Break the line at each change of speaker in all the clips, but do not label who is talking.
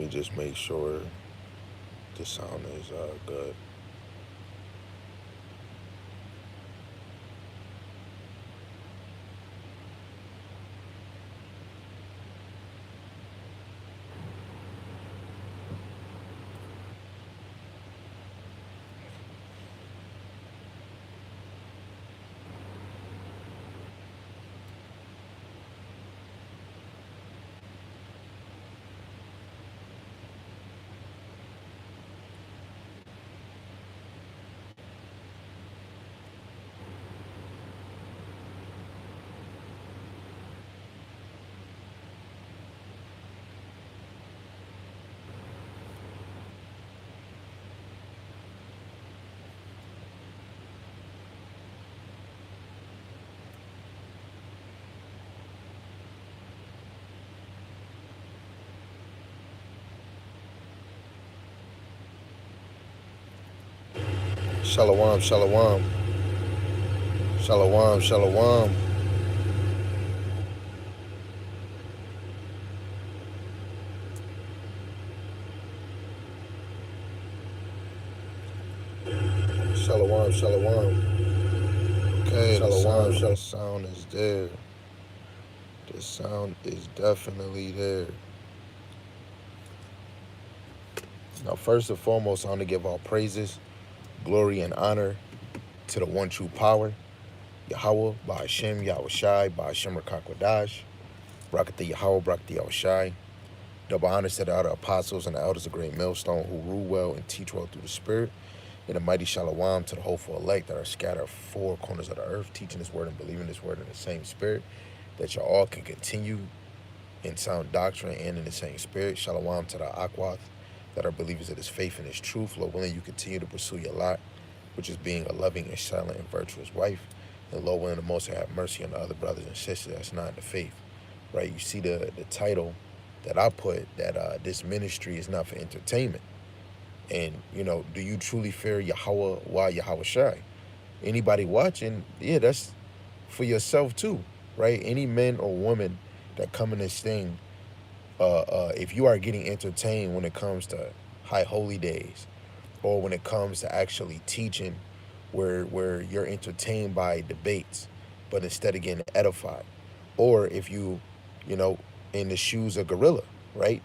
me just make sure the sound is good. Shalom, shalom, shalom, shalom. Shalom, shalom. Okay, the sound is there. The sound is definitely there. Now, first and foremost, I want to give all praises, glory, and honor to the one true power, Yahawah, Bahashem, Yahawashi, Bahashem Rakakwadash, Brakati Yahawah, Brakati Yahawashi. Double honors to the other apostles and the elders of Great Millstone who rule well and teach well through the Spirit. And a mighty shalom to the hopeful elect that are scattered four corners of the earth, teaching this word and believing this word in the same spirit, that you all can continue in sound doctrine and in the same spirit. Shalom to the Akwath that are believers of this faith and this truth. Lord willing, you continue to pursue your lot, which is being a loving and silent and virtuous wife. And Lord willing, the Most High have mercy on the other brothers and sisters that's not in the faith. Right? You see the title that I put, that this ministry is not for entertainment. And, you know, do you truly fear Yahawah while Yahawashi? Anybody watching, yeah, that's for yourself too, right? Any man or woman that come in this thing, if you are getting entertained when it comes to high holy days, or when it comes to actually teaching where you're entertained by debates, but instead of getting edified, or if you know, in the shoes of gorilla, right?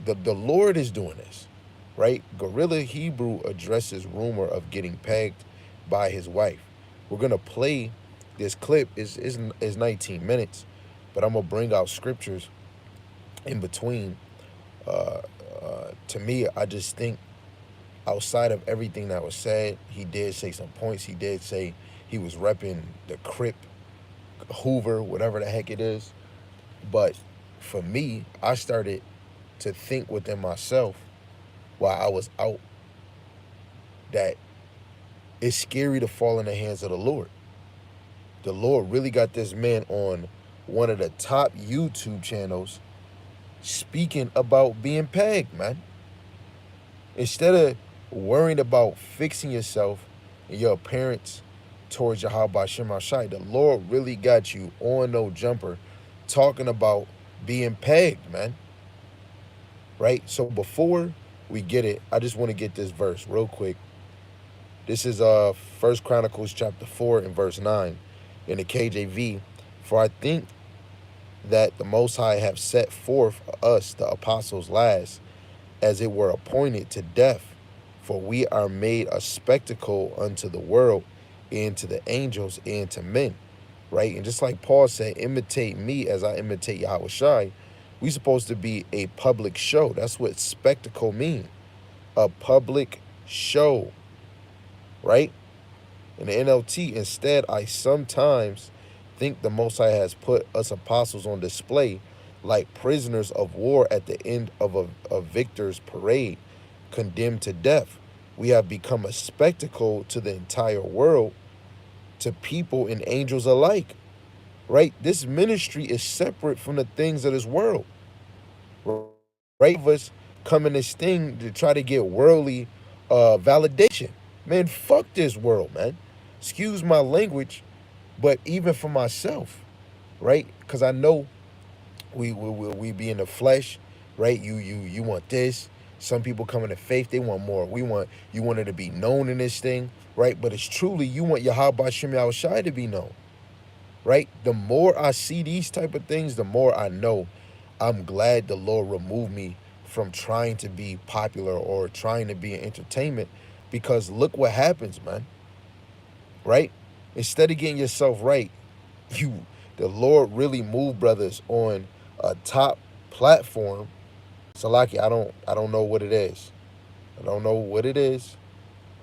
The Lord is doing this, right? Gorilla Hebrew addresses rumor of getting pegged by his wife. We're gonna play this clip. Is 19 minutes, but I'm gonna bring out scriptures in between. To me, I just think outside of everything that was said, he did say some points. He did say he was repping the Crip, Hoover, whatever the heck it is. But for me, I started to think within myself while I was out that it's scary to fall in the hands of the Lord. The Lord really got this man on one of the top YouTube channels speaking about being pegged, man. Instead of worrying about fixing yourself and your appearance towards Yahawah Shem Shai, the Lord really got you on no jumper talking about being pegged, man. Right? So before we get it, I just want to get this verse real quick. This is First Chronicles chapter 4 and verse 9 in the KJV. For I think that the Most High have set forth us, the apostles last, as it were appointed to death. For we are made a spectacle unto the world, and to the angels, and to men. Right? And just like Paul said, imitate me as I imitate Yahawashi, we supposed to be a public show. That's what spectacle means. A public show. Right? In the NLT, instead, I sometimes think the Most High has put us apostles on display like prisoners of war at the end of a victor's parade, condemned to death. We have become a spectacle to the entire world, to people and angels alike. Right? This ministry is separate from the things of this world. Right? Of us come in this thing to try to get worldly validation. Man, fuck this world, man. Excuse my language, but even for myself, right? Because I know we be in the flesh, right? You want this. Some people coming to faith, they want more. You want it to be known in this thing, right? But it's truly you want Yahawah Shem Yahawashi to be known, right? The more I see these type of things, the more I know I'm glad the Lord removed me from trying to be popular or trying to be in entertainment, because look what happens, man, right? Instead of getting yourself right, you the Lord really moved brothers on a top platform. Salaki, I don't know what it is. I don't know what it is.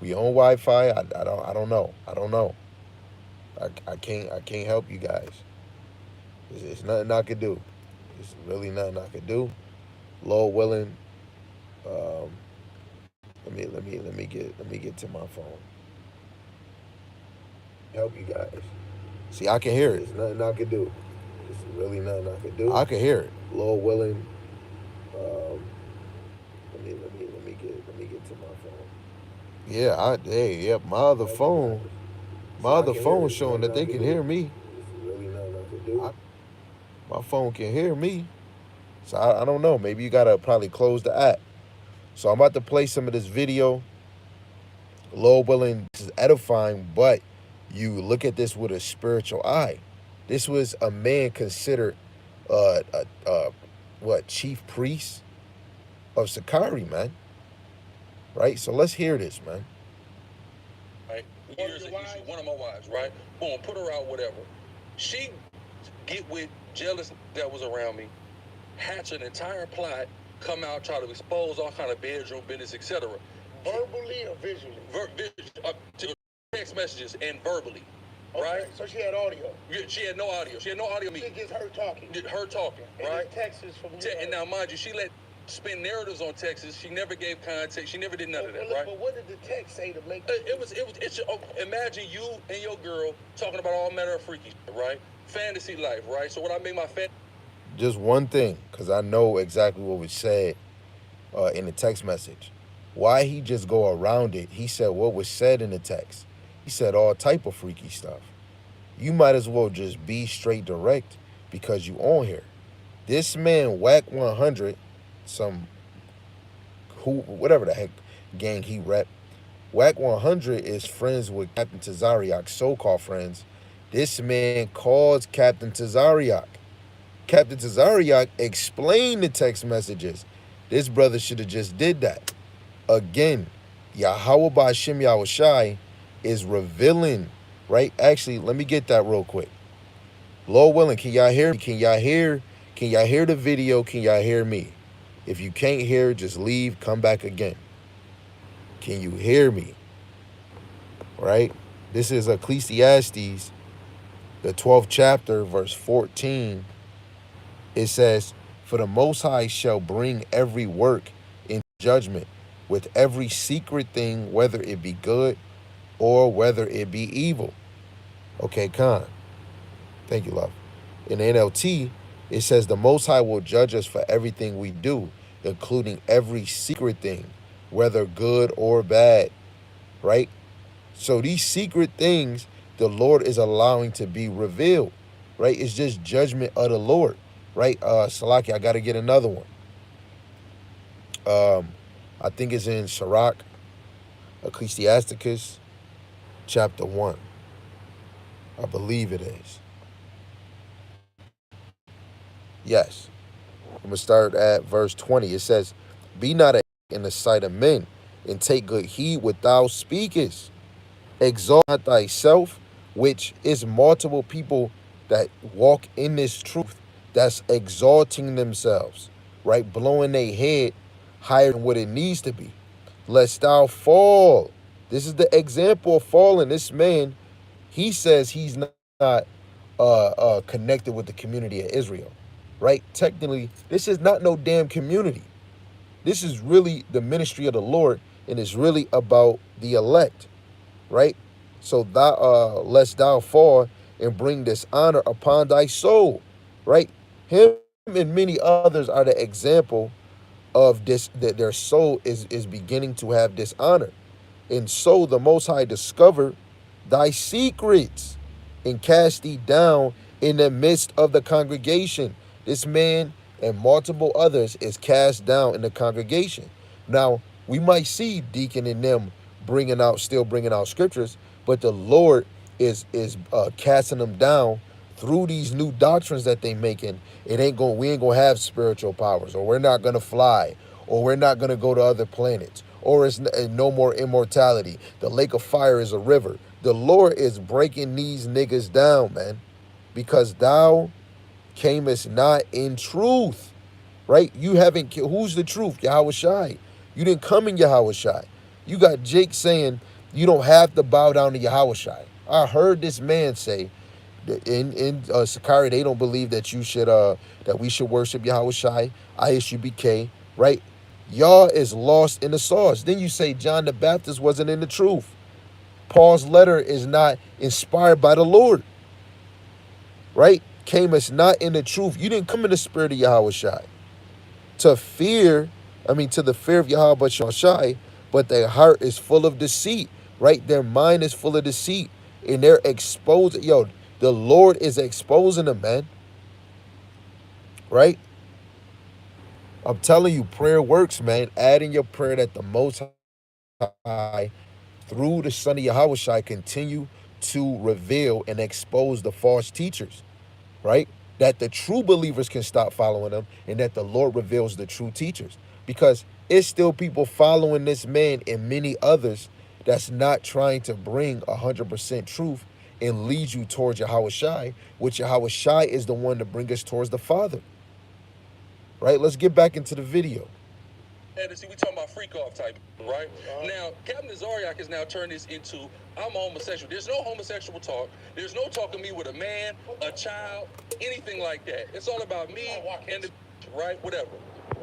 We own Wi-Fi. I don't know. I don't know. I can't help you guys. It's nothing I could do. It's really nothing I could do. Lord willing, um, let me get to my phone. Help you guys. See, I can hear it. It's nothing I could do. It's really nothing I could do. I can hear it. Lord willing, um, let me get to my phone. Yeah, yep. My other phone showing that they can hear me. It's really nothing I could do. My phone can hear me. So I don't know. Maybe you gotta probably close the app. So I'm about to play some of this video. Lord willing, this is edifying, but you look at this with a spiritual eye. This was a man considered what, chief priest of Sakari, man. Right? So let's hear this, man.
Right? Years and issues. One of my wives, right? Boom, put her out, whatever. She get with jealous that was around me, hatch an entire plot, come out, try to expose all kind of bedroom business, etc.
Verbally or visually?
To text messages and verbally.
Okay,
right?
so she had audio.
Yeah, she had no audio. She had no audio.
She just her talking.
Her talking,
and
right?
Texas from you.
And now, mind you, she let spin narratives on Texas. She never gave context. She never did none of that, right?
But what did the text say to make
imagine you and your girl talking about all manner of freaky shit, right? Fantasy life, right? So when I make my
just one thing, because I know exactly what was said in the text message. Why he just go around it? He said what was said in the text. He said all type of freaky stuff. You might as well just be straight direct because you on here. This man, Whack 100, whatever the heck gang he rep. Whack 100 is friends with Captain Tazariak, so-called friends. This man calls Captain Tazariak. Captain Tazariak explained the text messages. This brother should have just did that. Again, Yahawah by Hashem Yahawashi is revealing, right? Actually, let me get that real quick. Lord willing, can y'all hear me? Can y'all hear the video? Can y'all hear me? If you can't hear, just leave, come back again. Can you hear me? Right? This is Ecclesiastes, the 12th chapter, verse 14. It says, "For the Most High shall bring every work in judgment, with every secret thing, whether it be good or whether it be evil." Okay, Khan. Thank you, love. In the NLT, it says the Most High will judge us for everything we do, including every secret thing, whether good or bad, right? So these secret things the Lord is allowing to be revealed, right? It's just judgment of the Lord, right? Salaki, I got to get another one. I think it's in Sirach, Ecclesiasticus, chapter 1. I believe it is. Yes. I'm going to start at verse 20. It says, "Be not in the sight of men, and take good heed what thou speakest. Exalt not thyself," which is multiple people that walk in this truth that's exalting themselves, right? Blowing their head higher than what it needs to be. "Lest thou fall." This is the example of falling. This man, he says he's not connected with the community of Israel, right? Technically, this is not no damn community. This is really the ministry of the Lord, and it's really about the elect, right? So thou, lest thou fall and bring dishonor upon thy soul, right? Him and many others are the example of this, that their soul is beginning to have dishonor. And so the Most High discovered thy secrets and cast thee down in the midst of the congregation. This man and multiple others is cast down in the congregation. Now, we might see Deacon and them still bringing out scriptures, but the Lord is casting them down through these new doctrines that they making. We ain't gonna have spiritual powers, or we're not gonna fly, or we're not gonna go to other planets, or it's no more immortality. The lake of fire is a river. The Lord is breaking these niggas down, man, because thou camest not in truth, right? You haven't. Who's the truth? Yahawashi. You didn't come in Yahawashi. You got Jake saying you don't have to bow down to Yahawashi. I heard this man say in Sakari they don't believe that you should that we should worship Yahawashi. ISUBK, right? Y'all is lost in the sauce. Then you say John the Baptist wasn't in the truth. Paul's letter is not inspired by the Lord, right? Came as not in the truth. You didn't come in the spirit of Yahawashi to fear, to the fear of Yahweh Shai, but their heart is full of deceit, right? Their mind is full of deceit, and they're exposed. Yo, the Lord is exposing them, man, right? I'm telling you, prayer works, man. Add in your prayer that the Most High, through the Son of Yahweh Shai, continue to reveal and expose the false teachers, right? That the true believers can stop following them, and that the Lord reveals the true teachers. Because it's still people following this man and many others that's not trying to bring 100% truth and lead you towards Yahweh Shai, which Yahweh Shai is the one to bring us towards the Father. Right? Let's get back into the video.
And see, we talking about freak off type, right? Now, Captain Zariak has now turned this into I'm a homosexual. There's no homosexual talk. There's no talking me with a man, a child, anything like that. It's all about me and the right, whatever.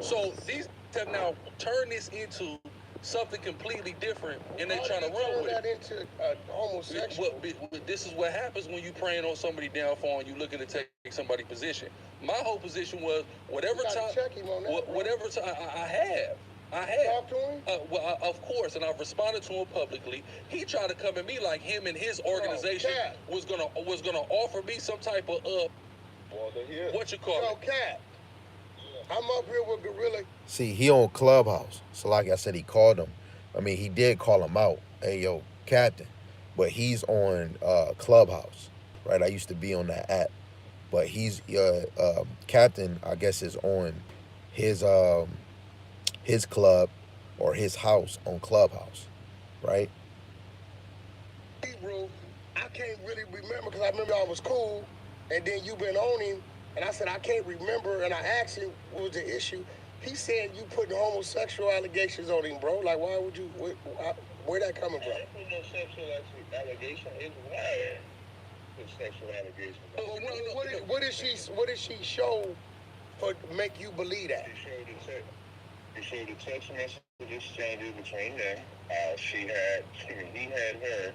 So these have now turned this into something completely different, and they're trying to run with
that
it.
into homosexual.
This is what happens when you praying on somebody downfall and you looking to take somebody's position. My whole position was whatever time, whatever time I have.
Talk to him?
Of course, and I've responded to him publicly. He tried to come at me like him and his organization was gonna offer me some type of what you call it?
Cat. I'm up here with Gorilla.
See, he on Clubhouse. So like I said, he called him. He did call him out. Hey, yo, Captain. But he's on Clubhouse, right? I used to be on that app. But he's, Captain, I guess, is on his club or his house on Clubhouse, right?
Bro, I can't really remember because I remember I was cool. And then you been on him. And I said, I can't remember, and I asked him what was the issue. He said you putting homosexual allegations on him, bro. Like, why would you, where that coming from?
No sexual allegation is why with sexual allegations.
What did she show for make you believe that?
She showed the text message exchanges between them. He had her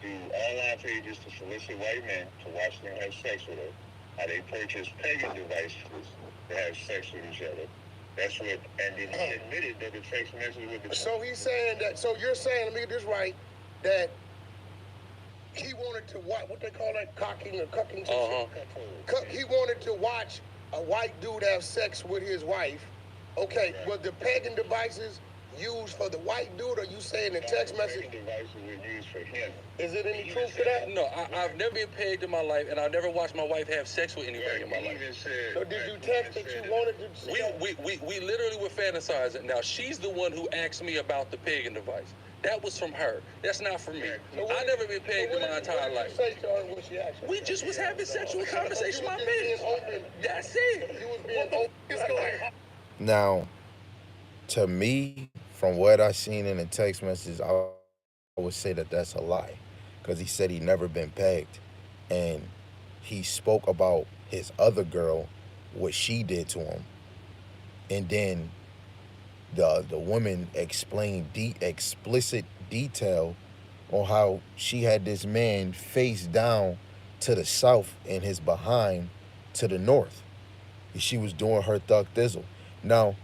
do online pages to solicit white men to watch them have sex with her. They purchased pagan devices to have sex with each other. That's what, and then he admitted that the text message with the.
So he's saying that. So you're saying, let me get this right, that he wanted to watch what they call that, cocking or cucking. He wanted to watch a white dude have sex with his wife. Okay, right. Was the pagan devices used for the white dude, or you saying the text message?
Devices were used for him.
Is it any truth to that?
No, I've never been pegged in my life, and I've never watched my wife have sex with anybody in my life.
So did you text that you wanted to?
We literally were fantasizing. Now she's the one who asked me about the pagan device. That was from her. That's not from me. So I've never been pegged in my entire life.
What did you say to her when she asked you?
We just was having sexual conversation, my bitch. That's it.
You was being open.
Now, to me, from what I seen in the text messages, I would say that that's a lie, because he said he never been pegged, and he spoke about his other girl, what she did to him, and then the woman explained explicit detail on how she had this man face down to the south and his behind to the north. She was doing her thug thizzle. Now,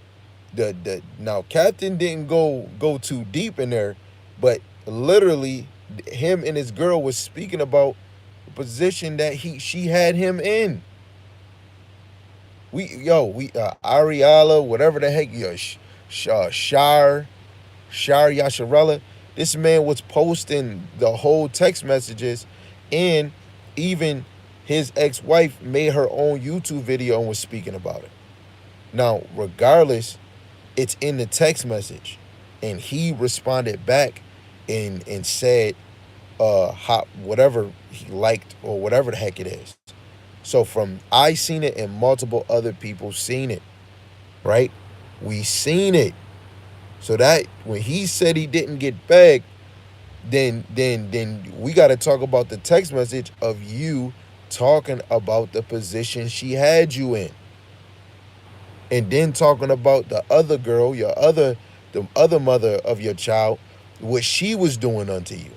now Captain didn't go too deep in there, but literally him and his girl was speaking about the position that she had him in. We Ariala, whatever the heck, Shar Yasharella. This man was posting the whole text messages, and even his ex-wife made her own YouTube video and was speaking about it. Now, regardless, it's in the text message, and he responded back and said whatever he liked or whatever the heck it is. So from I seen it and multiple other people seen it, right? We seen it. So that when he said he didn't get back, then we got to talk about the text message of you talking about the position she had you in, and then talking about the other girl, the other mother of your child, what she was doing unto you.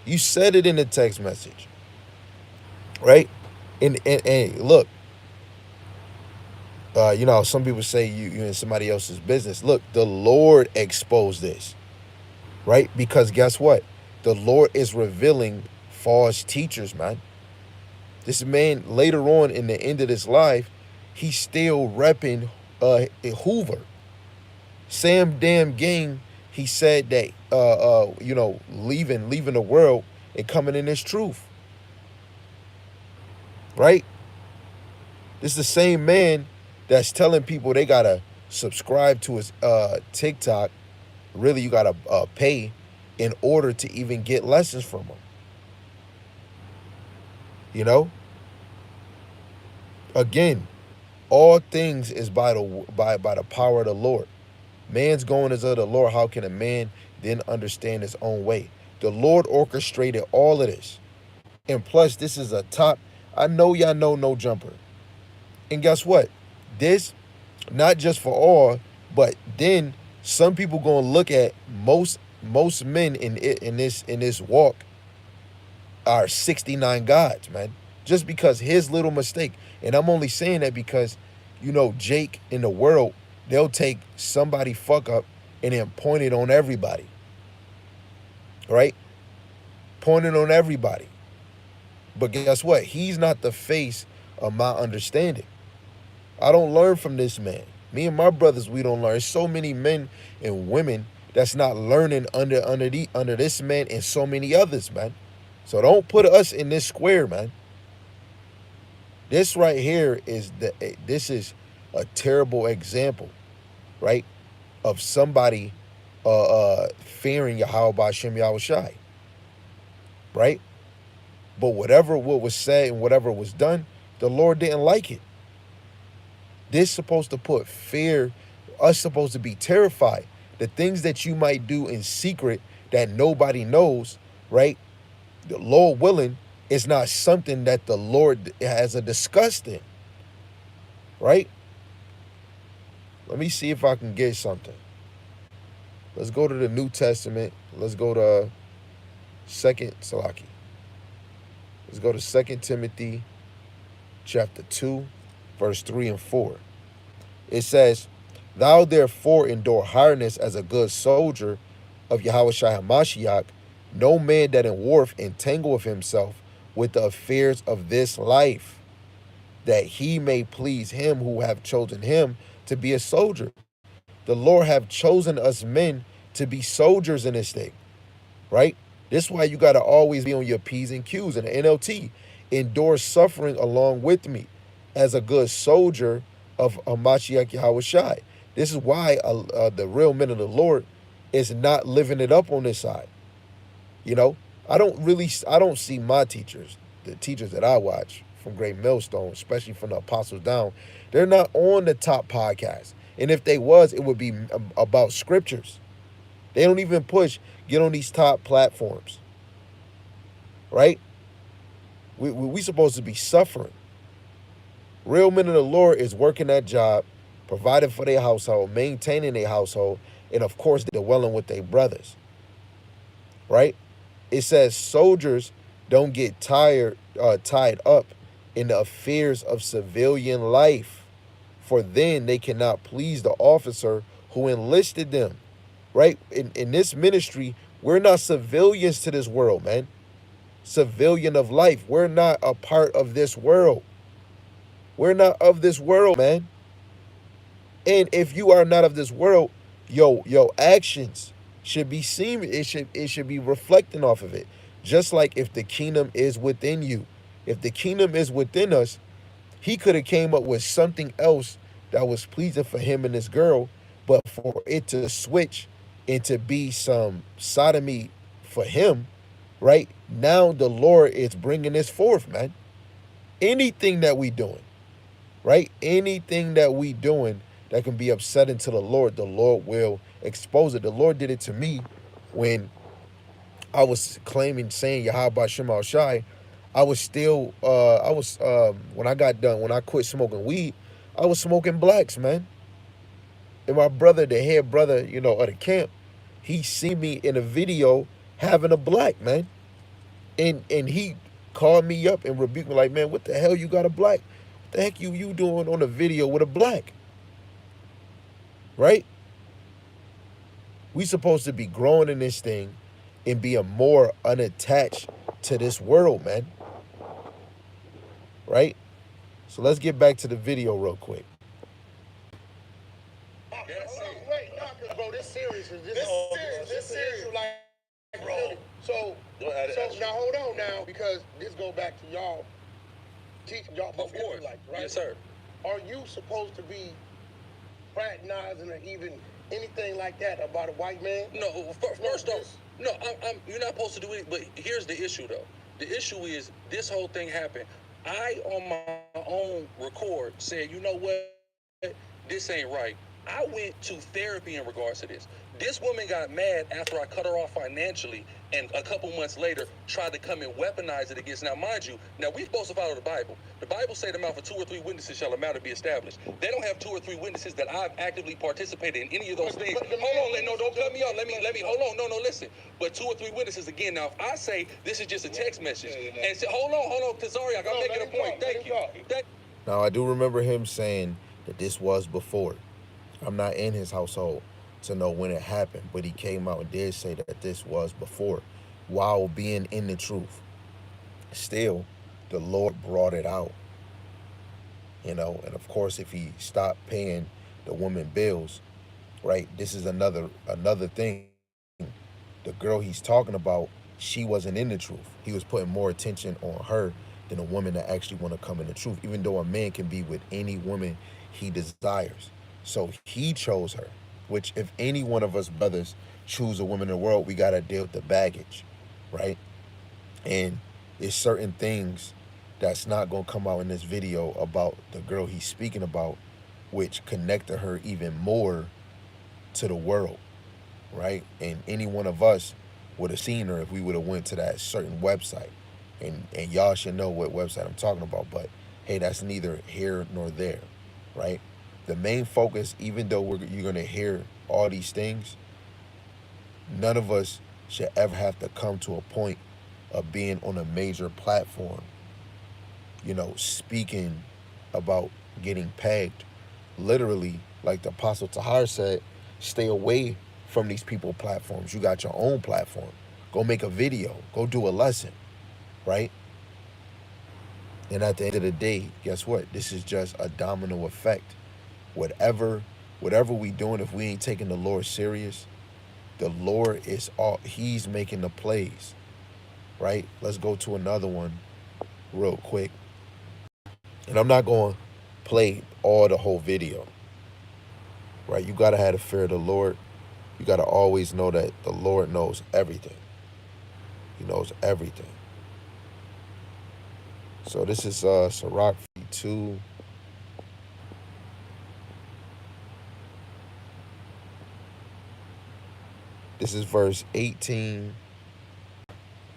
You said it in the text message, right? And look, some people say you in somebody else's business. Look, the Lord exposed this, right? Because guess what? The Lord is revealing false teachers, man. This man later on in the end of his life, he's still repping Hoover. Sam Damn Gang, he said that leaving the world and coming in his truth. Right? This is the same man that's telling people they gotta subscribe to his TikTok. Really, you gotta pay in order to even get lessons from him. You know? Again, all things is by the power of the Lord. Man's going is of the Lord. How can a man then understand his own way? The Lord orchestrated all of this. And plus, this is a top. I know y'all know no jumper. And guess what? This, not just for all, but then some people gonna look at most men in this walk are 69 gods, man. Just because his little mistake. And I'm only saying that because, Jake in the world, they'll take somebody fuck up and then point it on everybody. Right? Point it on everybody. But guess what? He's not the face of my understanding. I don't learn from this man. Me and my brothers, we don't learn. There's so many men and women that's not learning under this man and so many others, man. So don't put us in this square, man. This right here this is a terrible example, right, of somebody fearing Yahawah Shem Yahawashi, right? But what was said and whatever was done, the Lord didn't like it. This supposed to put fear, us supposed to be terrified. The things that you might do in secret that nobody knows, right? The Lord willing, is not something that the Lord has a disgust in, right? Let me see if I can get something. Let's go to the New Testament. Let's go to Let's go to 2 Timothy chapter 2, verse 3 and 4. It says, "Thou therefore endure hardness as a good soldier of Yahawashi HaMashiach. No man that in war entangleth himself with the affairs of this life, that he may please him who have chosen him to be a soldier." The Lord have chosen us men to be soldiers in this thing, right? This is why you got to always be on your P's and Q's. And the NLT, endure suffering along with me as a good soldier of Mashiach Yahawashi. This is why the real men of the Lord is not living it up on this side. I don't see my teachers, the teachers that I watch from Great Millstone, especially from the Apostles down, they're not on the top podcast. And if they was, it would be about scriptures. They don't even get on these top platforms, right? We supposed to be suffering. Real men of the Lord is working that job, providing for their household, maintaining their household, and of course, dwelling with their brothers, right? It says soldiers don't get tied up in the affairs of civilian life, for then they cannot please the officer who enlisted them, right? In this ministry, we're not civilians to this world, man. Civilian of life. We're not a part of this world. We're not of this world, man. And if you are not of this world, your actions should be seen. It should be reflecting off of it. Just like if the kingdom is within you, if the kingdom is within us, he could have came up with something else that was pleasing for him and this girl, but for it to switch and to be some sodomy for him, right? Now the Lord is bringing this forth, man. Anything that we doing, right? Anything that we doing that can be upsetting to the Lord will expose it. The Lord did it to me when I was claiming saying Yahawah Shema Shai. I was still when I got done, when I quit smoking weed, I was smoking blacks, man. And my brother, the head brother, of the camp, he seen me in a video having a black, man. And he called me up and rebuked me like, man, what the hell you got a black? What the heck you doing on a video with a black? Right? We supposed to be growing in this thing and being more unattached to this world, man. Right? So let's get back to the video real quick.
Wait, no, cause bro, this serious. This serious. Like, bro. So now hold on now, because this go back to y'all teaching y'all about Israelites, right?
Yes, sir.
Are you supposed to be fraternizing or even anything like that about a white man?
No, first off, no, you're not supposed to do it. But here's the issue, though. The issue is this whole thing happened. I, on my own record, said, you know what? This ain't right. I went to therapy in regards to this. This woman got mad after I cut her off financially, and a couple months later tried to come and weaponize it against. Now, mind you, now we're supposed to follow the Bible. The Bible say the mouth of 2 or 3 witnesses shall a matter be established. They don't have 2 or 3 witnesses that I've actively participated in any of those things. Hold on, no, don't cut me off. Let me, hold on, no, listen. But 2 or 3 witnesses again. Now, if I say this is just a text message, and say, hold on, Tazariak, I'm making a point. Thank you.
Now, I do remember him saying that this was before. I'm not in his household to know when it happened, but he came out and did say that this was before, while being in the truth. Still, the Lord brought it out, and of course, if he stopped paying the woman bills, right, this is another thing. The girl he's talking about, she wasn't in the truth. He was putting more attention on her than a woman that actually want to come in the truth, even though a man can be with any woman he desires. So he chose her, which if any one of us brothers choose a woman in the world, we got to deal with the baggage, right? And it's certain things that's not going to come out in this video about the girl he's speaking about, which connected her even more to the world, right? And any one of us would have seen her if we would have went to that certain website. And y'all should know what website I'm talking about, but hey, that's neither here nor there, right? The main focus, even though you're going to hear all these things, none of us should ever have to come to a point of being on a major platform, speaking about getting pegged. Literally, like the Apostle Tahar said, stay away from these people platforms. You got your own platform. Go make a video. Go do a lesson, right? And at the end of the day, guess what? This is just a domino effect. Whatever we doing, if we ain't taking the Lord serious, the Lord he's making the plays, right? Let's go to another one real quick. And I'm not going to play the whole video, right? You got to have the fear of the Lord. You got to always know that the Lord knows everything. He knows everything. So this is Sirach 2. This is verse 18.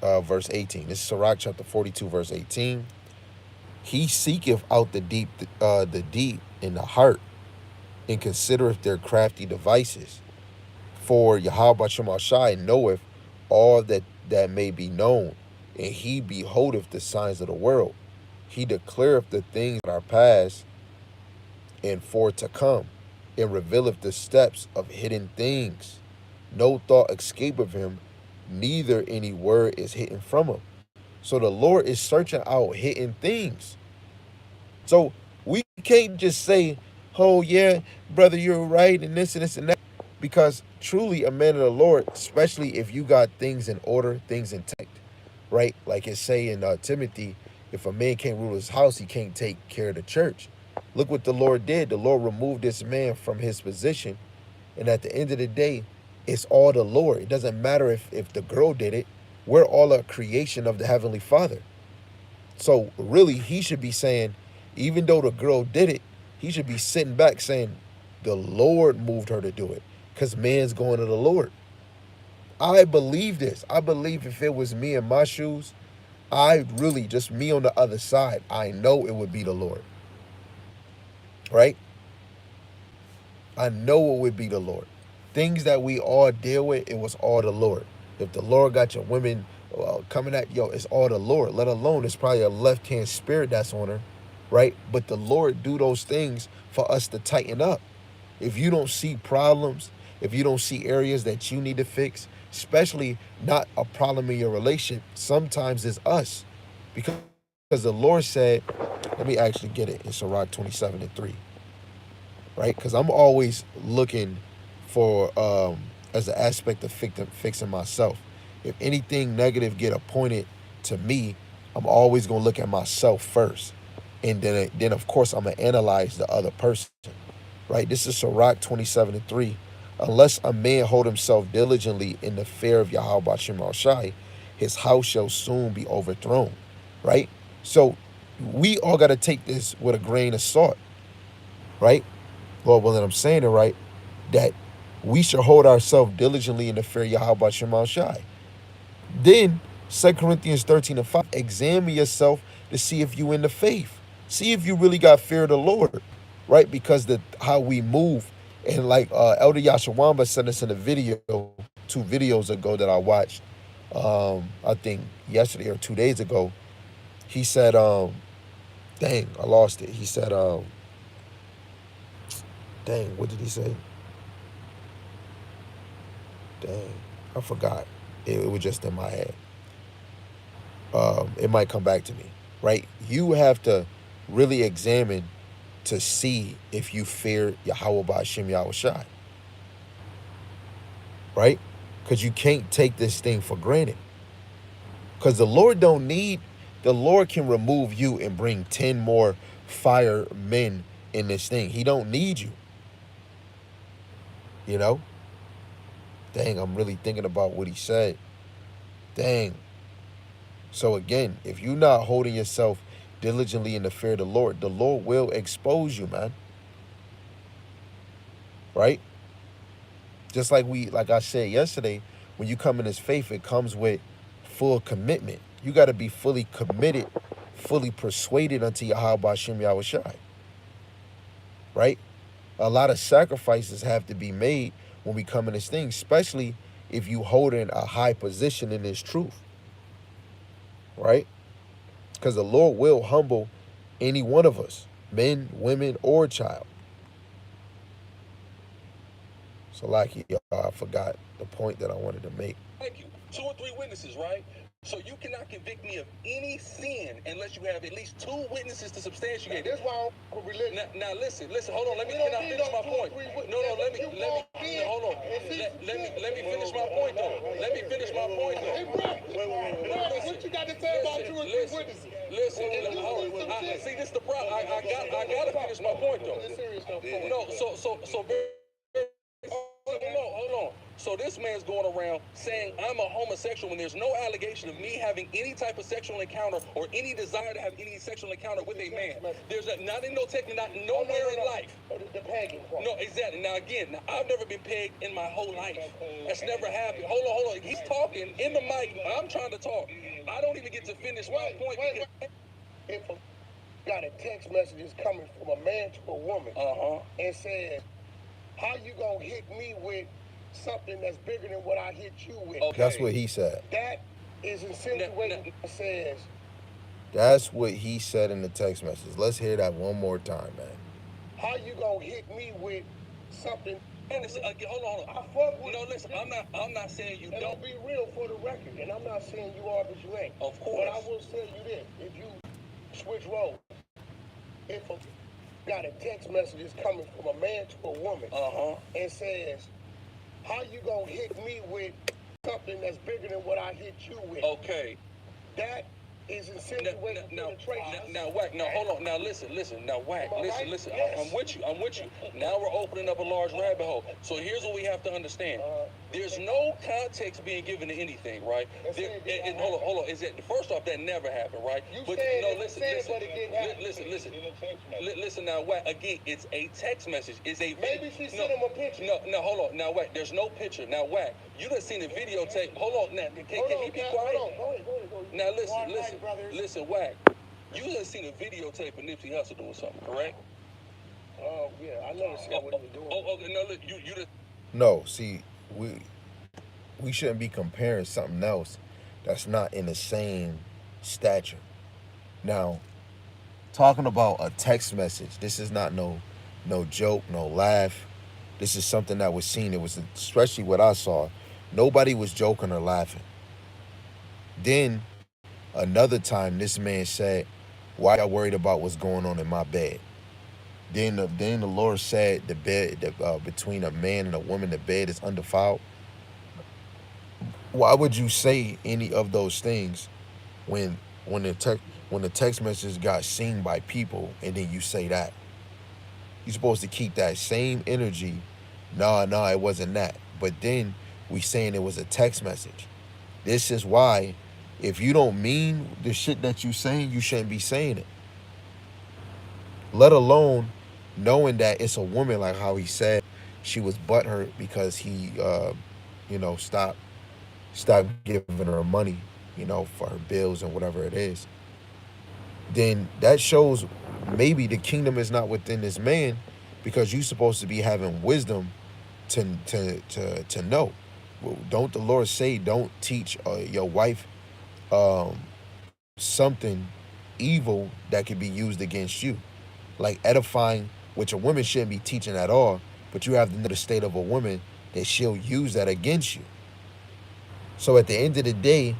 Verse 18. This is Sirach chapter 42, verse 18. He seeketh out the deep in the heart, and considereth their crafty devices. For Yahawah Shema Shai knoweth all that may be known, and he beholdeth the signs of the world. He declareth the things that are past and for to come, and revealeth the steps of hidden things. No thought escapeth him, neither any word is hidden from him. So the Lord is searching out hidden things. So we can't just say oh yeah, brother, you're right, and this and that. Because truly, a man of the Lord, especially if you got things in order, things intact, right? Like it say in Timothy, if a man can't rule his house, he can't take care of the church. Look what the Lord did. The Lord removed this man from his position, and at the end of the day, it's all the Lord. It doesn't matter if the girl did it. We're all a creation of the Heavenly Father. So really, he should be saying, even though the girl did it, he should be sitting back saying, the Lord moved her to do it, because man's going to the Lord. I believe this. I believe if it was me in my shoes, I really, just me on the other side, I know it would be the Lord, right? I know it would be the Lord. Things that we all deal with, it was all the Lord. If the Lord got your women coming at, yo, it's all the Lord. Let alone it's probably a left-hand spirit that's on her, right? But the Lord do those things for us to tighten up. If you don't see problems, if you don't see areas that you need to fix, especially not a problem in your relationship, sometimes it's us. Because the Lord said, let me actually get it in Sirach 27:3, right? Because I'm always looking for as an aspect of fixing myself. If anything negative get appointed to me, I'm always gonna look at myself first, and then of course I'm gonna analyze the other person. Right? This is Sirach 27:3. Unless a man hold himself diligently in the fear of Yahawashi, his house shall soon be overthrown. Right? So we all got to take this with a grain of salt, right? Well, then I'm saying it right, that we should hold ourselves diligently in the fear of Yahawashi. Then 2 Corinthians 13:5, examine yourself to see if you in the faith. See if you really got fear of the Lord, right? Because the how we move, and like Elder Yashawamba sent us in a video 2 videos ago that I watched, I think yesterday or 2 days ago. He said, dang, I lost it. He said, dang, what did he say? Dang, I forgot. It was just in my head. It might come back to me, right? You have to really examine to see if you fear Yahawah by Hashem Yahawashi, right? Because you can't take this thing for granted. Because the Lord can remove you and bring 10 more firemen in this thing. He don't need you, you know? Dang, I'm really thinking about what he said. Dang. So again, if you're not holding yourself diligently in the fear of the Lord will expose you, man. Right? Just like I said yesterday, when you come in His faith, it comes with full commitment. You got to be fully committed, fully persuaded unto Yahawah Shem Yahawashi. Right? A lot of sacrifices have to be made when we come in this thing, especially if you hold in a high position in this truth. Right? Because the Lord will humble any one of us, men, women, or child. So like I forgot the point that I wanted to make.
Thank you. 2 or 3 witnesses, right? So you cannot convict me of any sin unless you have at least 2 witnesses to substantiate it.
That's why I'm religion.
Now listen, hold on. Can I finish my point? No, let me hold on. Let me finish my point though. Let me finish my point though.
Hey, bro, what you got to say about 2 or 3 witnesses?
Listen, hold on. See, this is the problem. I gotta finish my point though. No, so hold on. So this man's going around saying I'm a homosexual when there's no allegation of me having any type of sexual encounter or any desire to have any sexual encounter with a man. There's not in no technique, not nowhere in life.
The pegging part.
No, exactly. Now again, I've never been pegged in my whole life. That's never happened. Hold on. He's talking in the mic. I'm trying to talk. I don't even get to finish my point.
If a got a text messages coming from a man to a woman, and says, how you gonna hit me with something that's bigger than what I hit you with?
Okay. That's what he said.
That is insinuating. Says.
That's what he said in the text message. Let's hear that one more time, man.
How you gonna hit me with something?
And hold on. I fuck with. No, listen. I'm not saying you don't.
I'll be real for the record, and I'm not saying you are, but you ain't.
Of course.
But I will tell you this: if you switch roles, if a got a text message coming from a man to a woman. And says, how you gonna hit me with something that's bigger than what I hit you with?
Okay.
That is insinuating penetration.
Now, Wack, now hold on. Now listen. Now, Wack, listen. Yes. I'm with you. Now we're opening up a large rabbit hole. So here's what we have to understand. There's no context being given to anything, right? Hold on. Is it first off, that never happened, right? Listen now, Wack, again, it's a text message.
Maybe she sent him a picture.
No, hold on. Now, Wack, there's no picture. Now, Wack, you done seen the videotape. Hold on, now, can he be quiet?
Go ahead.
Now listen, Wack. You done seen a videotape of Nipsey Hussle doing something, correct?
Oh yeah, I never seen what he was doing.
Okay, no, look, you just.
No, see, we shouldn't be comparing something else that's not in the same stature. Now, talking about a text message, this is not no joke, no laugh. This is something that was seen. It was especially what I saw. Nobody was joking or laughing. Then another time, this man said, "Why y'all worried about what's going on in my bed?" Then the Lord said, "The bed between a man and a woman, the bed is undefiled." Why would you say any of those things when the text message got seen by people, and then you say that? You're supposed to keep that same energy. Nah, it wasn't that. But then we saying it was a text message. This is why, if you don't mean the shit that you saying, you shouldn't be saying it. Let alone knowing that it's a woman, like how he said she was butthurt because he, stopped giving her money, for her bills and whatever it is. Then that shows maybe the kingdom is not within this man, because you're supposed to be having wisdom to know. Well, don't the Lord say don't teach your wife something evil that could be used against you, like edifying, which a woman shouldn't be teaching at all, but you have to know the state of a woman that she'll use that against you. So at the end of the day,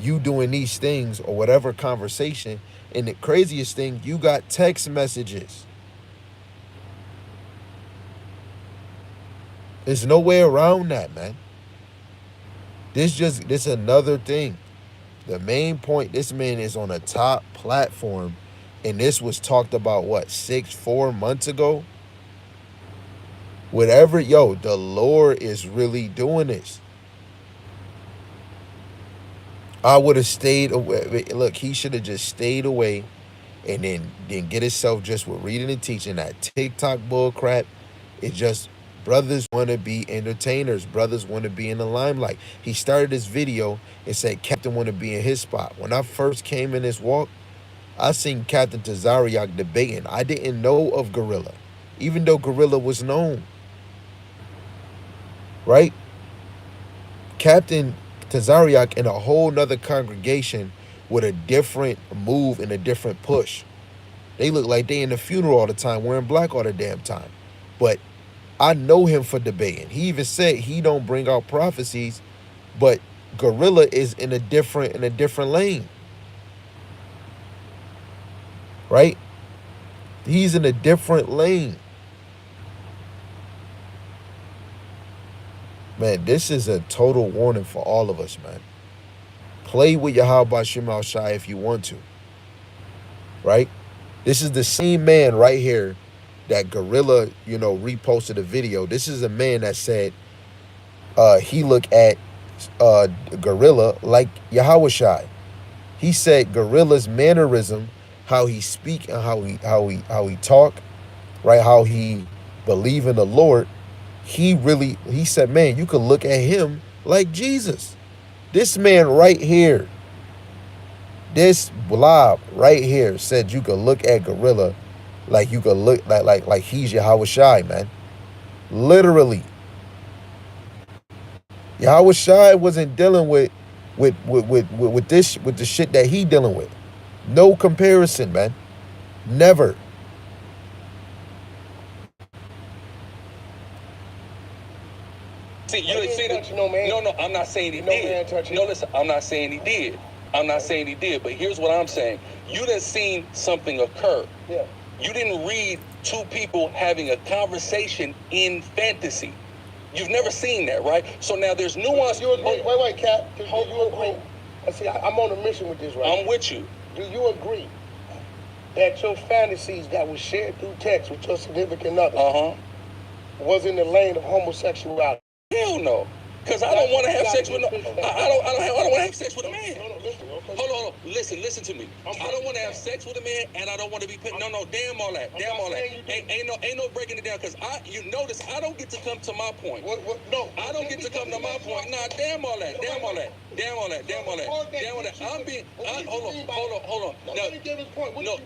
you doing these things or whatever conversation, and the craziest thing, you got text messages. There's no way around that, man. This another thing. The main point, this man is on a top platform, and this was talked about, 4 months ago? Whatever, the Lord is really doing this. I would have stayed away. Look, he should have just stayed away and then get himself just with reading and teaching. That TikTok bull crap. It's just, brothers want to be entertainers. Brothers want to be in the limelight. He started this video and said Captain want to be in his spot. When I first came in this walk, I seen Captain Tazariak debating. I didn't know of Gorilla, even though Gorilla was known. Right? Captain Tazariak in a whole nother congregation with a different move and a different push. They look like they in the funeral all the time, wearing black all the damn time. But I know him for debating. He even said he don't bring out prophecies, but Gorilla is in a different lane. Right? He's in a different lane. Man, this is a total warning for all of us, man. Play with Yahawashi if you want to. Right? This is the same man right here that Gorilla, reposted a video. This is a man that said he looked at Gorilla like Yahawashi. He said Gorilla's mannerism, how he speak and how he talk, right? How he believe in the Lord. He said, man, you could look at him like Jesus. This man right here, this blob right here said you could look at Gorilla like you could look like he's Yahawashi, man. Literally. Yahawashi wasn't dealing with the shit that he dealing with. No comparison, man. Never.
See, you didn't see that. No, I'm not saying he did. No, listen, I'm not saying he did. But here's what I'm saying. You done seen something occur.
Yeah.
You didn't read two people having a conversation in fantasy. You've never seen that, right? So now there's nuance.
Wait, Cap. Do you agree? See, I'm on a mission with this, right?
I'm with you.
Do you agree that your fantasies that was shared through text with your significant other was in the lane of homosexuality?
Hell no. Because I don't want to have sex with no. I don't want to have sex with a man. Hold on. Listen to me. I don't want to have sex with a man, and I don't want to be put. No, damn all that. Ain't no breaking it down. Because you notice I don't get to come to my point.
No,
I don't get to come to my point. Nah, damn all that. I'm being. Hold on.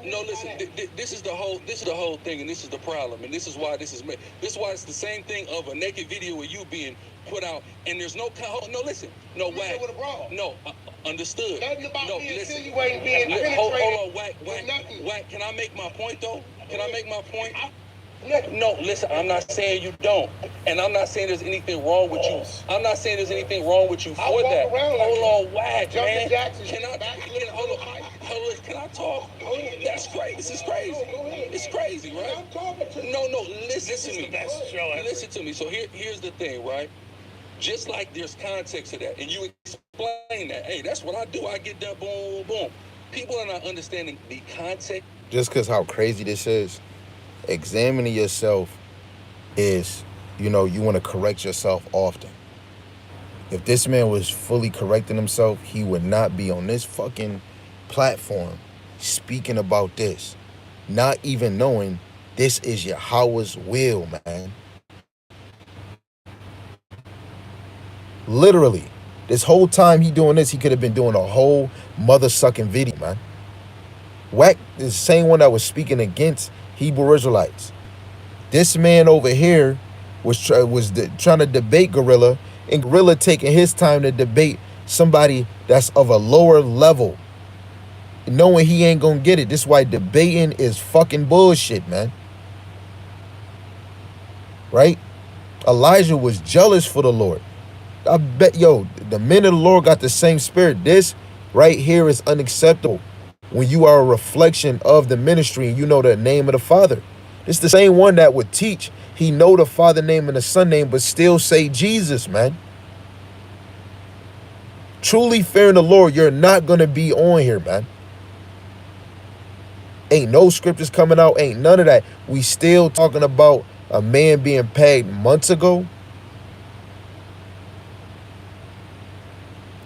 No. Listen. This is the whole thing, and this is the problem, and this is why this is made. This is why it's the same thing of a naked video of you being put out, and there's no listen, no whack, no understood. No, listen. Hold on, whack. Can I make my point though? Can I make my point? No, listen. I'm not saying you don't, and I'm not saying there's anything wrong with you. I'm not saying there's anything wrong with you for that. Hold on, whack, man. Can I talk? That's crazy. This is crazy. It's crazy, right? No. Listen to me. Listen to me. So here's the thing, right? Just like there's context to that, and you explain that, hey, that's what I do. I get done, boom, boom. People are not understanding the context.
Just because how crazy this is, examining yourself is, you want to correct yourself often. If this man was fully correcting himself, he would not be on this fucking platform speaking about this, not even knowing this is Yahawah's will, man. Literally, this whole time he doing this, he could have been doing a whole mother-sucking video, man. Wack is the same one that was speaking against Hebrew Israelites. This man over here was trying to debate Gorilla, and Gorilla taking his time to debate somebody that's of a lower level, knowing he ain't gonna get it. This is why debating is fucking bullshit, man. Right? Elijah was jealous for the Lord. I bet, the men of the Lord got the same spirit. This right here is unacceptable when you are a reflection of the ministry and you know the name of the Father. It's the same one that would teach he know the Father name and the Son name, but still say Jesus, man. Truly fearing the Lord, you're not going to be on here, man. Ain't no scriptures coming out. Ain't none of that. We still talking about a man being pegged months ago.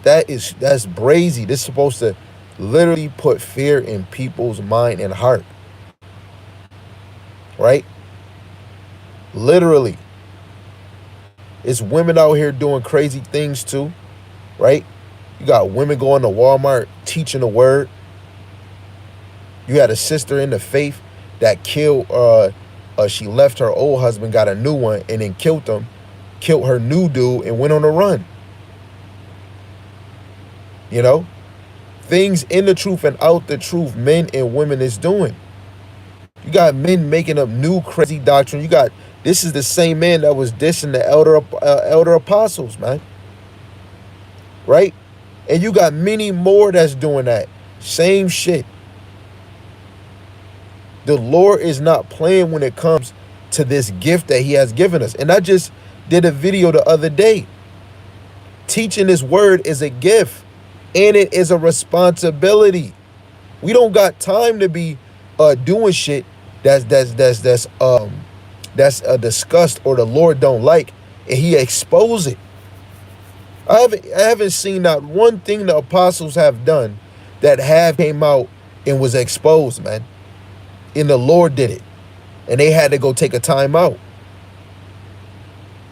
That's brazy. This is supposed to literally put fear in people's mind and heart. Right? Literally. It's women out here doing crazy things too. Right? You got women going to Walmart teaching the word. You had a sister in the faith that killed, she left her old husband, got a new one, and then killed him, killed her new dude, and went on a run. Things in the truth and out the truth, men and women is doing. You got men making up new crazy doctrine. This is the same man that was dissing the elder apostles, man. Right? And you got many more that's doing that. Same shit. The Lord is not playing when it comes to this gift that he has given us. And I just did a video the other day. Teaching this word is a gift. And it is a responsibility. We don't got time to be doing shit that's discussed or the Lord don't like, and he expose it. I haven't seen not one thing the apostles have done that have came out and was exposed, man. And the Lord did it, and they had to go take a time out.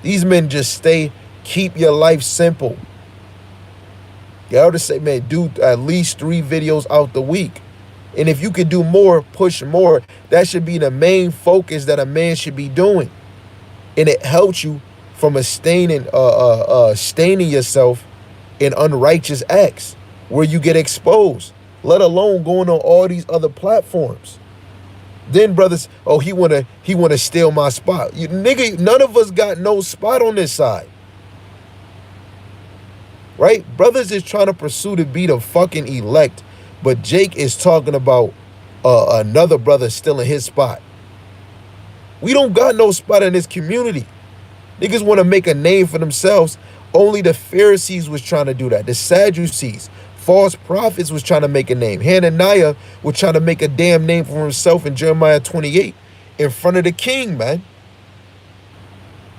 These men just keep your life simple. You ought to say, man, do at least 3 videos out the week. And if you could do more, push more. That should be the main focus that a man should be doing. And it helps you from staining yourself in unrighteous acts where you get exposed, let alone going on all these other platforms. Then brothers, he wanna steal my spot. Nigga, none of us got no spot on this side. Right? Brothers is trying to pursue to be the fucking elect, but Jake is talking about another brother stealing his spot. We don't got no spot in this community. Niggas want to make a name for themselves. Only the Pharisees was trying to do that. The Sadducees, false prophets was trying to make a name. Hananiah was trying to make a damn name for himself in Jeremiah 28 in front of the king, man.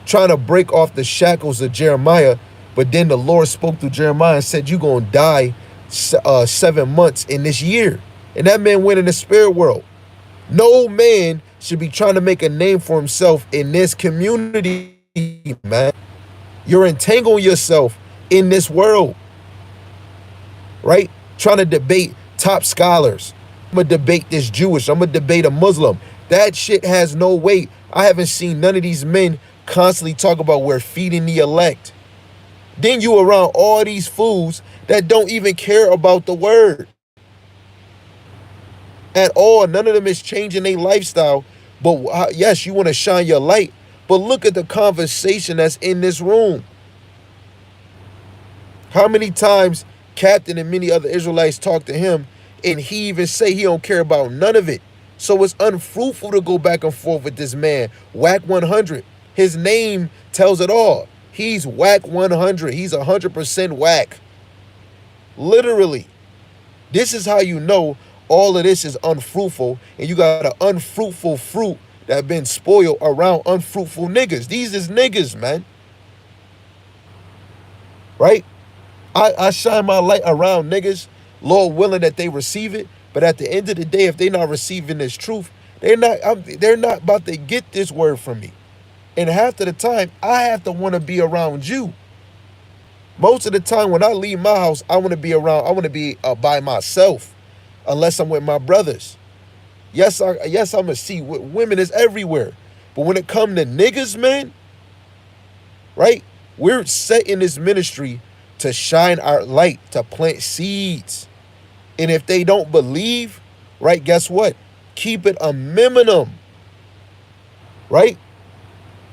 Trying to break off the shackles of Jeremiah. But then the Lord spoke through Jeremiah and said, you're going to die 7 months in this year. And that man went in the spirit world. No man should be trying to make a name for himself in this community, man. You're entangling yourself in this world, right? Trying to debate top scholars. I'm going to debate this Jewish. I'm going to debate a Muslim. That shit has no weight. I haven't seen none of these men constantly talk about we're feeding the elect. Then you around all these fools that don't even care about the word at all. None of them is changing their lifestyle. But yes, you want to shine your light. But look at the conversation that's in this room. How many times Captain and many other Israelites talk to him and he even say he don't care about none of it. So it's unfruitful to go back and forth with this man. Whack 100. His name tells it all. He's whack 100. He's 100% whack. Literally. This is how you know all of this is unfruitful, and you got an unfruitful fruit that been spoiled around unfruitful niggas. These is niggas, man. Right? I shine my light around niggas, Lord willing that they receive it. But at the end of the day, if they're not receiving this truth, they're not about to get this word from me. And half of the time, I have to want to be around you. Most of the time when I leave my house, I want to be by myself, unless I'm with my brothers. Yes, I'm going to see women is everywhere. But when it come to niggas, man, right? We're set in this ministry to shine our light, to plant seeds. And if they don't believe, right, guess what? Keep it a minimum, right?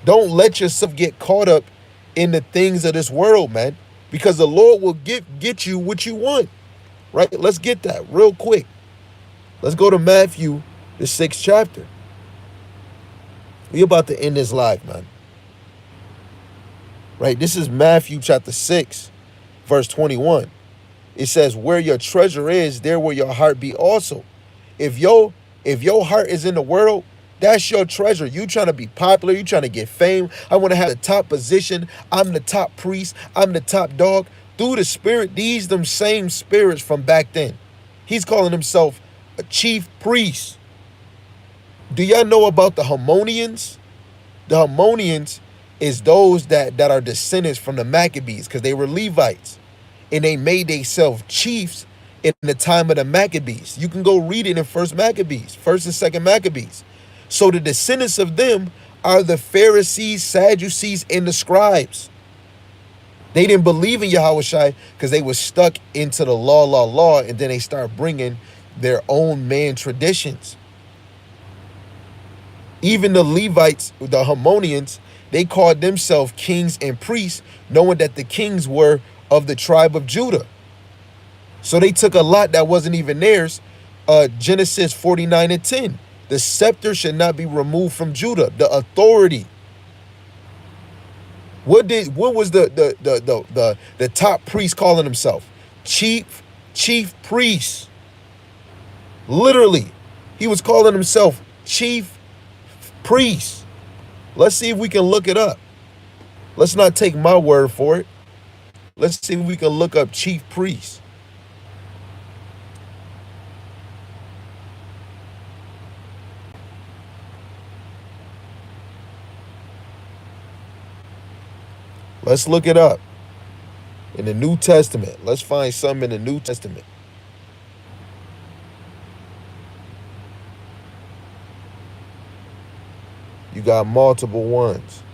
Don't let yourself get caught up in the things of this world, man, because the Lord will get you what you want, right? Let's get that real quick. Let's go to Matthew, the 6th chapter. We're about to end this live, man. Right? This is Matthew chapter 6, verse 21. It says, where your treasure is, there will your heart be also. If your heart is in the world, that's your treasure. You trying to be popular. You trying to get fame. I want to have the top position. I'm the top priest. I'm the top dog. Through the spirit, them same spirits from back then. He's calling himself a chief priest. Do y'all know about the Hammonians? The Hammonians is those that are descendants from the Maccabees, because they were Levites. And they made themselves chiefs in the time of the Maccabees. You can go read it in 1st Maccabees, 1st and 2nd Maccabees. So the descendants of them are the Pharisees, Sadducees, and the scribes. They didn't believe in Yahawashi because they were stuck into the law, and then they start bringing their own man traditions. Even the Levites, the Hammonians, they called themselves kings and priests, knowing that the kings were of the tribe of Judah. So they took a lot that wasn't even theirs. Genesis 49:10. The scepter should not be removed from Judah. The authority. What was the top priest calling himself? Chief priest. Literally, he was calling himself chief priest. Let's see if we can look it up. Let's not take my word for it. Let's see if we can look up chief priest. Let's look it up in the New Testament. Let's find something in the New Testament. You got multiple ones.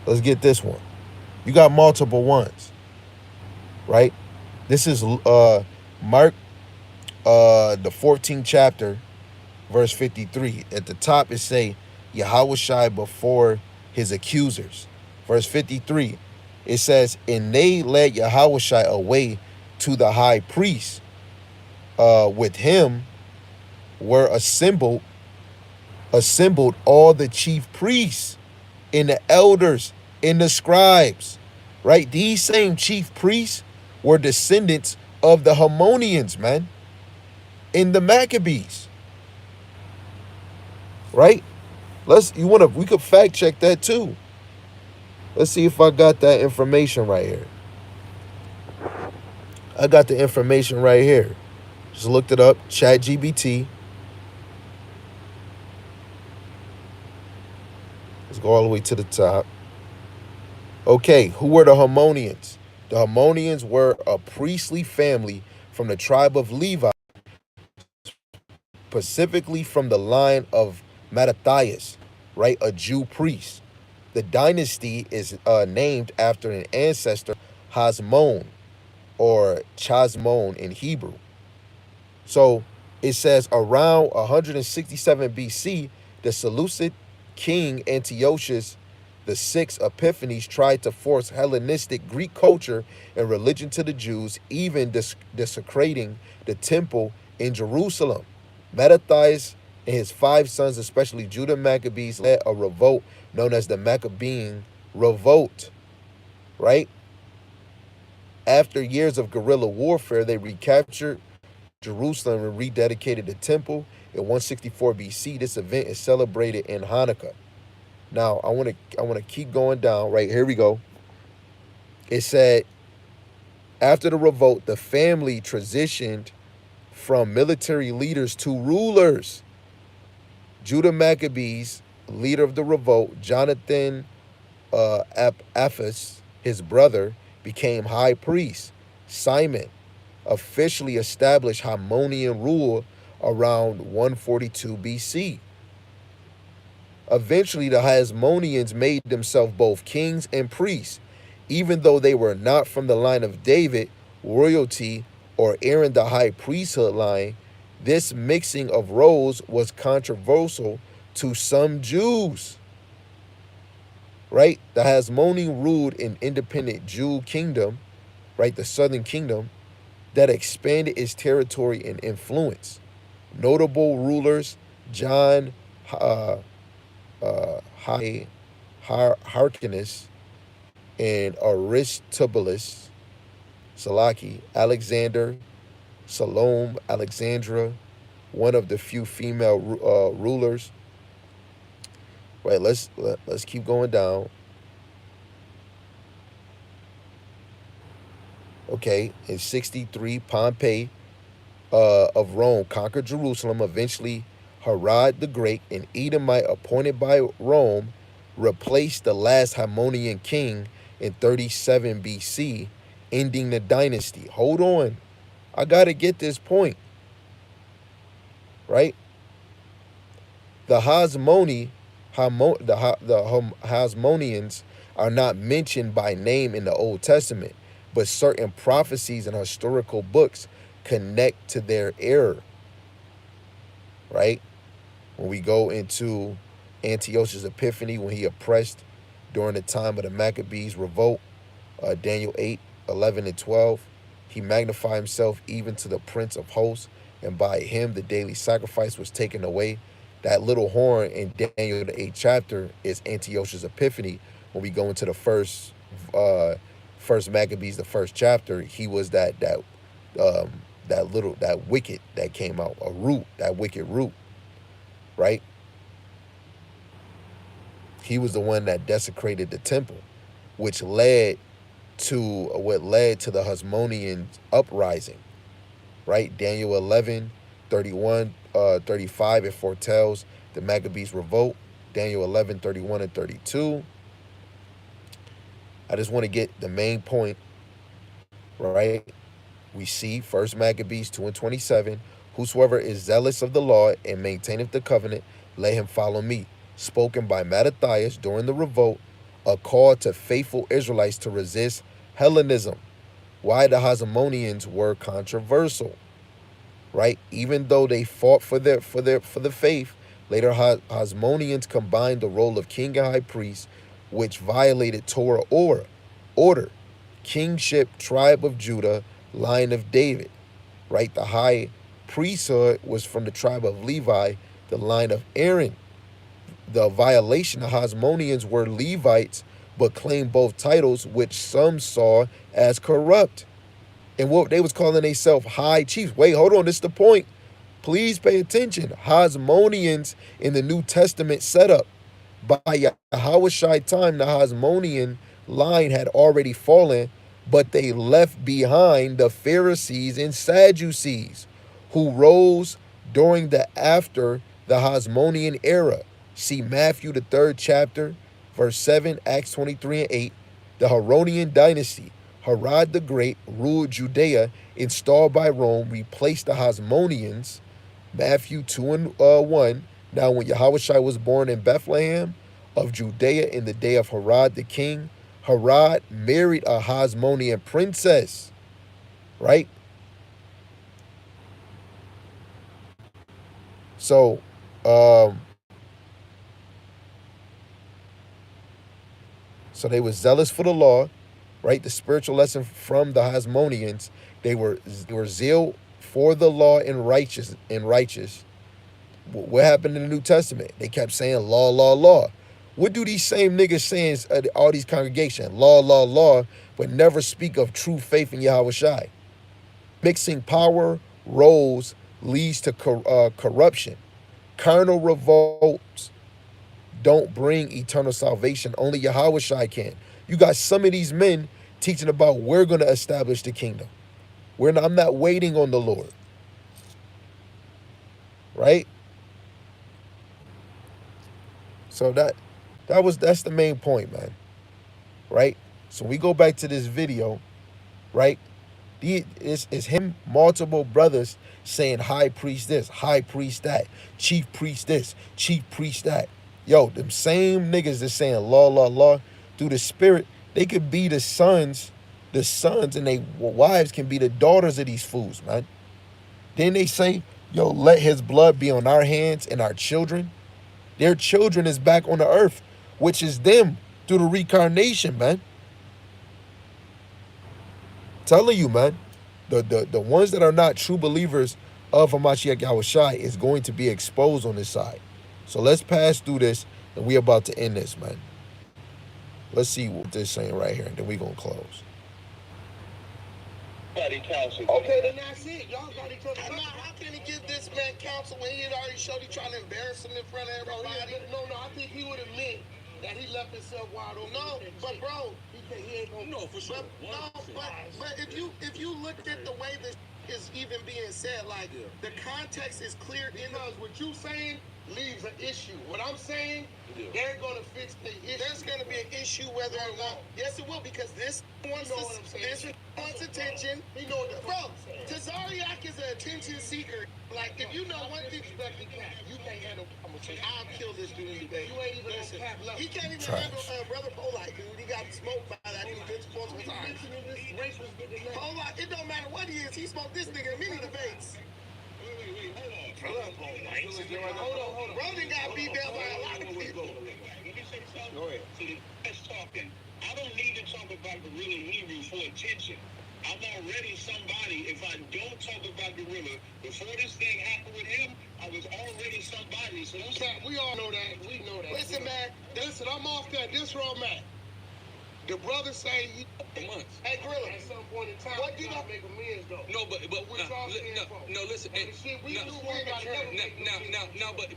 Let's get this one. You got multiple ones, right? This is Mark, the 14th chapter, verse 53. At the top it say, Yahawashi before his accusers. Verse 53, it says, and they led Yahawashi away to the high priest. With him were assembled all the chief priests and the elders and the scribes, right? These same chief priests were descendants of the Harmonians, man, in the Maccabees, right? We could fact check that too. Let's see if I got that information right here. I got the information right here. Just looked it up, Chat GBT. Let's go all the way to the top. Okay, who were the Harmonians? The Harmonians were a priestly family from the tribe of Levi, specifically from the line of Mattathias, right? A Jew priest. The dynasty is named after an ancestor, Hasmon, or Chasmon in Hebrew. So it says around 167 BC, the Seleucid king Antiochus the Sixth Epiphanes tried to force Hellenistic Greek culture and religion to the Jews, even desecrating the temple in Jerusalem. Mattathias and his 5 sons, especially Judah Maccabees, led a revolt known as the Maccabean Revolt, right? After years of guerrilla warfare, they recaptured Jerusalem and rededicated the temple in 164 BC. This event is celebrated in Hanukkah. Now, I want to keep going down. Right, here we go. It said, after the revolt, the family transitioned from military leaders to rulers. Judah Maccabees, leader of the revolt, Jonathan Aphas, his brother, became high priest. Simon officially established Harmonian rule around 142 BC. Eventually, the Hasmoneans made themselves both kings and priests. Even though they were not from the line of David, royalty, or Aaron the high priesthood line, this mixing of roles was controversial to some Jews. Right? The Hasmonean ruled an independent Jew kingdom, right? The southern kingdom, that expanded its territory and influence. Notable rulers, John Hyrcanus and Aristobulus, Salaki, Alexander, Salome, Alexandra, one of the few female rulers. Right, let's keep going down. Okay, in 63, Pompey of Rome conquered Jerusalem. Eventually, Herod the Great, an Edomite appointed by Rome, replaced the last Harmonian king in 37 BC, ending the dynasty. Hold on. I got to get this point. Right? The Hasmoneans are not mentioned by name in the Old Testament, but certain prophecies and historical books connect to their era. Right? When we go into Antiochus' Epiphany, when he oppressed during the time of the Maccabees revolt, Daniel 8, 11, and 12, he magnified himself even to the prince of hosts, and by him the daily sacrifice was taken away. That little horn in Daniel the 8th chapter is Antiochus' Epiphany. When we go into the first Maccabees, the first chapter, he was that wicked that came out, a root, that wicked root, right? He was the one that desecrated the temple, which led to the Hasmonean uprising, right? Daniel 11, 31, 35, it foretells the Maccabees revolt. Daniel 11, 31, and 32. I just want to get the main point, right? We see 1 Maccabees 2 and 27. Whosoever is zealous of the law and maintaineth the covenant, let him follow me. Spoken by Mattathias during the revolt, a call to faithful Israelites to resist Hellenism. Why the Hasmoneans were controversial, right? Even though they fought for the faith, later Hasmoneans combined the role of king and high priest, which violated Torah order, kingship, tribe of Judah, line of David, right? The high priesthood was from the tribe of Levi, the line of Aaron. The violation, the Hasmoneans were Levites, but claimed both titles, which some saw as corrupt. And what they was calling themselves high chiefs. Wait, hold on, this is the point. Please pay attention. Hasmoneans in the New Testament setup. By Yahawashi time, the Hasmonean line had already fallen, but they left behind the Pharisees and Sadducees, who rose during the after the Hasmonean era. See Matthew, the 3rd chapter, verse 7, Acts 23 and 8. The Herodian dynasty, Herod the Great, ruled Judea, installed by Rome, replaced the Hasmoneans. Matthew 2 and 1. Now when Yahawashi was born in Bethlehem of Judea in the day of Herod the king, Herod married a Hasmonean princess, right? So, so they were zealous for the law, right? The spiritual lesson from the Hasmoneans, they were zeal for the law and righteous. What happened in the New Testament? They kept saying law, law, law. What do these same niggas saying all these congregations? Law, law, law, but never speak of true faith in Yahawashi. Mixing power roles leads to corruption. Carnal revolts don't bring eternal salvation. Only Yahawashi can. You got some of these men teaching about we're going to establish the kingdom. I'm not waiting on the Lord. Right? So that's the main point, man. Right? So we go back to this video, right? It's him, multiple brothers saying high priest this, high priest that, chief priest this, chief priest that. Yo, them same niggas that's saying law, law, law, through the spirit, they could be the sons, and their wives can be the daughters of these fools, man. Then they say, yo, let his blood be on our hands and our children. Their children is back on the earth, which is them through the reincarnation, man. Telling you, man, the ones that are not true believers of Hamashiach Yahawashi is going to be exposed on this side. So let's pass through this, and we about to end this, man. Let's see what this saying right here, and then we gonna close.
Okay, then that's it. Y'all got each other. How can he give this man counsel when he had already showed he trying to embarrass him in front of everybody? No, I think he would admit that he left himself wide open. No, but bro, he ain't gonna. No, for sure. But if you looked at the way this is even being said, like the context is clear. Because what you saying leaves an issue. What I'm saying, they're gonna fix the issue. There's gonna be an issue whether or not. Yes, it will, because this wants attention. He know that. Bro, Tazariak is an attention seeker. Like, if you know one thing, you can't handle conversation. I'll kill this dude in the day. You ain't even listen. He can't even handle Brother Polite, dude. He got smoked by that dude multiple times. Polite, it don't matter what he is. He smoked this nigga in many debates. Hold on. Bro done got beat down by a lot of people.
Go ahead. So that's talking. I don't need to talk about Gorilla Hebrew for attention. I'm already somebody. If I don't talk about Gorilla, before this thing happened with him, I was already somebody. So
we all know that. We know that. Listen, man. Listen, I'm off that. This where I'm at. The brother say,
months.
Hey, Gorilla, at some point in time, what did I make amends, though?
No, but listen.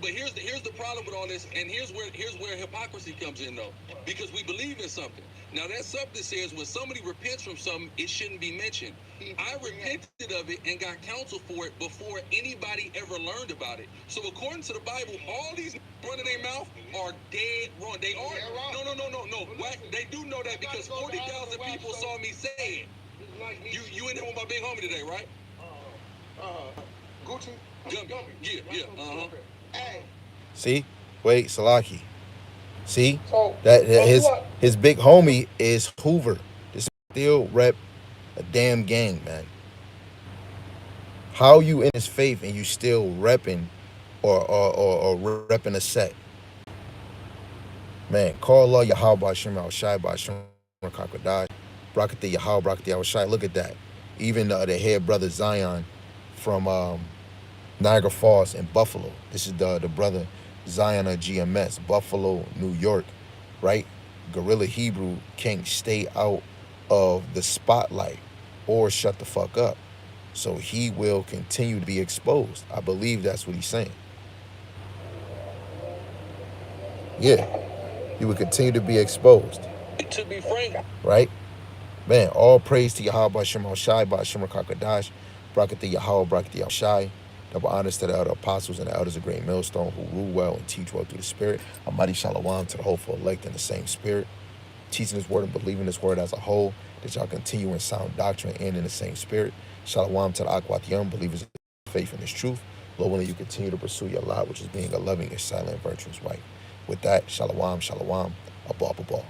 But here's the problem with all this, and here's where hypocrisy comes in, though, because we believe in something. Now that something says when somebody repents from something, it shouldn't be mentioned. I repented of it and got counsel for it before anybody ever learned about it. So according to the Bible, all these running their mouth are dead wrong. They are. No. They do know that because 40,000 people saw me say it. You in there with my big homie today, right?
Gucci?
Gumby. Yeah.
Hey.
See? Wait, Salaki. See? That his big homie is Hoover. This still rep a damn gang, man. How you in his faith and you still repping or repping a set? Man, call Allah Yahawah Shem Al-Shai by Shem Kakwadash. Brakati Yahawah, Brakati Al-Shai. Look at that. Even the head brother Zion from Niagara Falls, and Buffalo. This is the brother Zion of GMS, Buffalo, New York, right? Gorilla Hebrew can't stay out of the spotlight or shut the fuck up. So he will continue to be exposed. I believe that's what he's saying. Yeah, he will continue to be exposed.
To be frank,
right? Man, all praise to Yahawah Shema Shai, by Shema Kakadash, Bracket the Yahawah, Bracket the Shai. Double honors to the elder apostles and the elders of Great Millstone who rule well and teach well through the Spirit. Almighty Shalom to the hopeful elect in the same Spirit. Teaching His word and believing His word as a whole, that y'all continue in sound doctrine and in the same Spirit. Shalom to the Akwat Yom, believers in faith and His truth. Lord willing, you continue to pursue your lot, which is being a loving and silent, virtuous wife. With that, Shalom, Shalom, Abba, Abba.